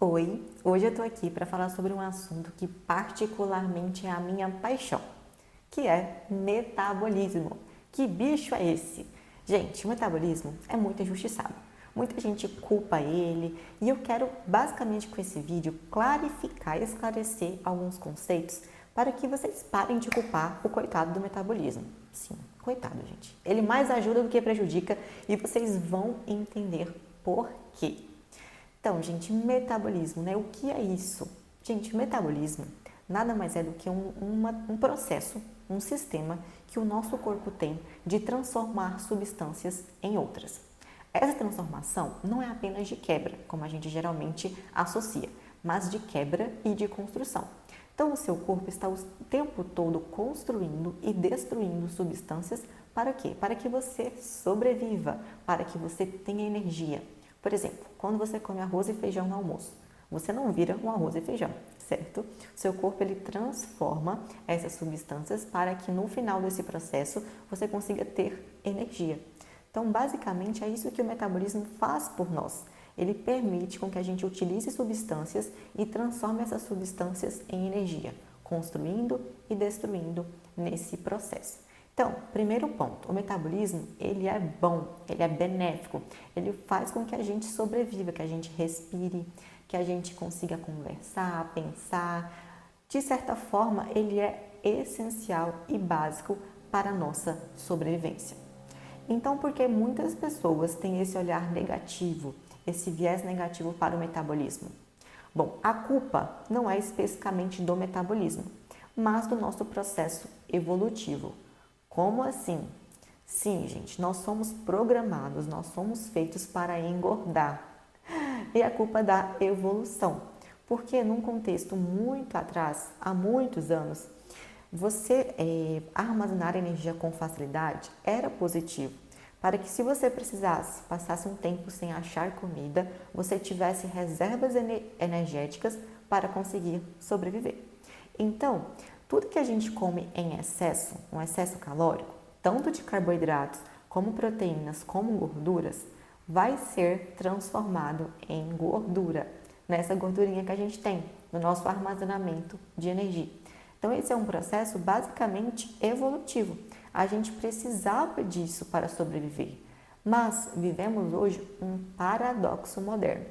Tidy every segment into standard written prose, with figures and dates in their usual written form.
Oi, hoje eu tô aqui para falar sobre um assunto que particularmente é a minha paixão, que é metabolismo. Que bicho é esse? Gente, o metabolismo é muito injustiçado. Muita gente culpa ele e eu quero basicamente com esse vídeo clarificar e esclarecer alguns conceitos para que vocês parem de culpar o coitado do metabolismo. Sim, coitado, gente. Ele mais ajuda do que prejudica e vocês vão entender por quê. Então, gente, metabolismo, né? O que é isso? Gente, metabolismo nada mais é do que um processo, um sistema que o nosso corpo tem de transformar substâncias em outras. Essa transformação não é apenas de quebra, como a gente geralmente associa, mas de quebra e de construção. Então, o seu corpo está o tempo todo construindo e destruindo substâncias para quê? Para que você sobreviva, para que você tenha energia. Por exemplo, quando você come arroz e feijão no almoço, você não vira um arroz e feijão, certo? Seu corpo ele transforma essas substâncias para que no final desse processo você consiga ter energia. Então, basicamente, é isso que o metabolismo faz por nós. Ele permite com que a gente utilize substâncias e transforme essas substâncias em energia, construindo e destruindo nesse processo. Então, primeiro ponto, o metabolismo, ele é bom, ele é benéfico, ele faz com que a gente sobreviva, que a gente respire, que a gente consiga conversar, pensar. De certa forma, ele é essencial e básico para a nossa sobrevivência. Então, por que muitas pessoas têm esse olhar negativo, esse viés negativo para o metabolismo? Bom, a culpa não é especificamente do metabolismo, mas do nosso processo evolutivo. Como assim? Sim, gente, nós somos programados, nós somos feitos para engordar. E a culpa da evolução. Porque num contexto muito atrás, há muitos anos, você armazenar energia com facilidade era positivo. Para que se você precisasse, passasse um tempo sem achar comida, você tivesse reservas energéticas para conseguir sobreviver. Então, tudo que a gente come em excesso, um excesso calórico, tanto de carboidratos como proteínas, como gorduras, vai ser transformado em gordura, nessa gordurinha que a gente tem no nosso armazenamento de energia. Então, esse é um processo basicamente evolutivo. A gente precisava disso para sobreviver, mas vivemos hoje um paradoxo moderno.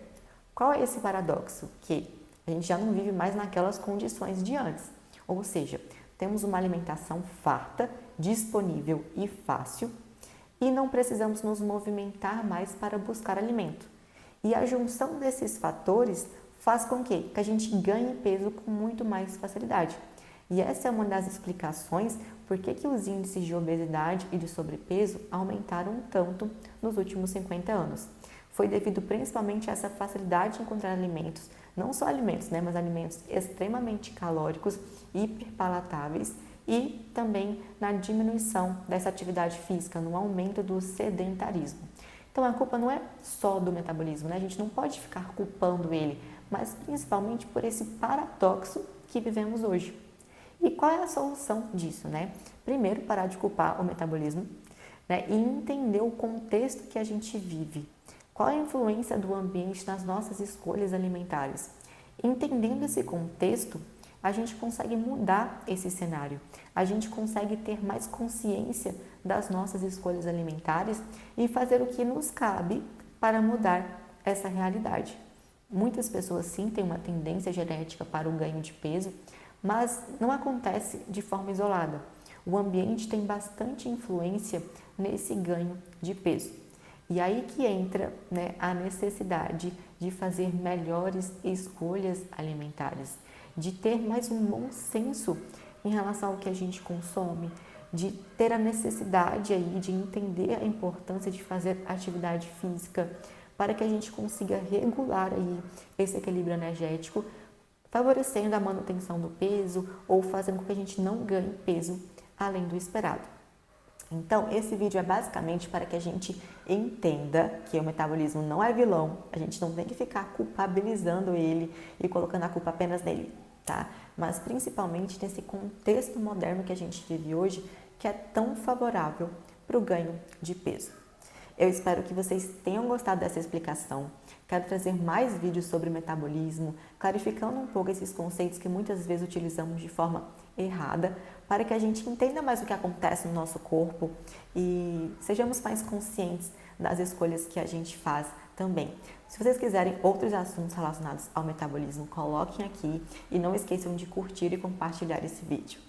Qual é esse paradoxo? Que a gente já não vive mais naquelas condições de antes. Ou seja, temos uma alimentação farta, disponível e fácil e não precisamos nos movimentar mais para buscar alimento. E a junção desses fatores faz com que a gente ganhe peso com muito mais facilidade. E essa é uma das explicações por que os índices de obesidade e de sobrepeso aumentaram tanto nos últimos 50 anos. Foi devido principalmente a essa facilidade de encontrar alimentos, não só alimentos, mas alimentos extremamente calóricos, hiperpalatáveis e também na diminuição dessa atividade física, no aumento do sedentarismo. Então a culpa não é só do metabolismo, A gente não pode ficar culpando ele, mas principalmente por esse paradoxo que vivemos hoje. E qual é a solução disso, Primeiro, parar de culpar o metabolismo, e entender o contexto que a gente vive. Qual é a influência do ambiente nas nossas escolhas alimentares? Entendendo esse contexto, a gente consegue mudar esse cenário. A gente consegue ter mais consciência das nossas escolhas alimentares e fazer o que nos cabe para mudar essa realidade. Muitas pessoas sim têm uma tendência genética para o ganho de peso, mas não acontece de forma isolada. O ambiente tem bastante influência nesse ganho de peso. E aí que entra a necessidade de fazer melhores escolhas alimentares, de ter mais um bom senso em relação ao que a gente consome, de ter a necessidade aí de entender a importância de fazer atividade física para que a gente consiga regular aí esse equilíbrio energético, favorecendo a manutenção do peso ou fazendo com que a gente não ganhe peso além do esperado. Então, esse vídeo é basicamente para que a gente entenda que o metabolismo não é vilão, a gente não tem que ficar culpabilizando ele e colocando a culpa apenas nele, tá? Mas principalmente nesse contexto moderno que a gente vive hoje, que é tão favorável para o ganho de peso. Eu espero que vocês tenham gostado dessa explicação. Quero trazer mais vídeos sobre metabolismo, clarificando um pouco esses conceitos que muitas vezes utilizamos de forma errada, para que a gente entenda mais o que acontece no nosso corpo e sejamos mais conscientes das escolhas que a gente faz também. Se vocês quiserem outros assuntos relacionados ao metabolismo, coloquem aqui e não esqueçam de curtir e compartilhar esse vídeo.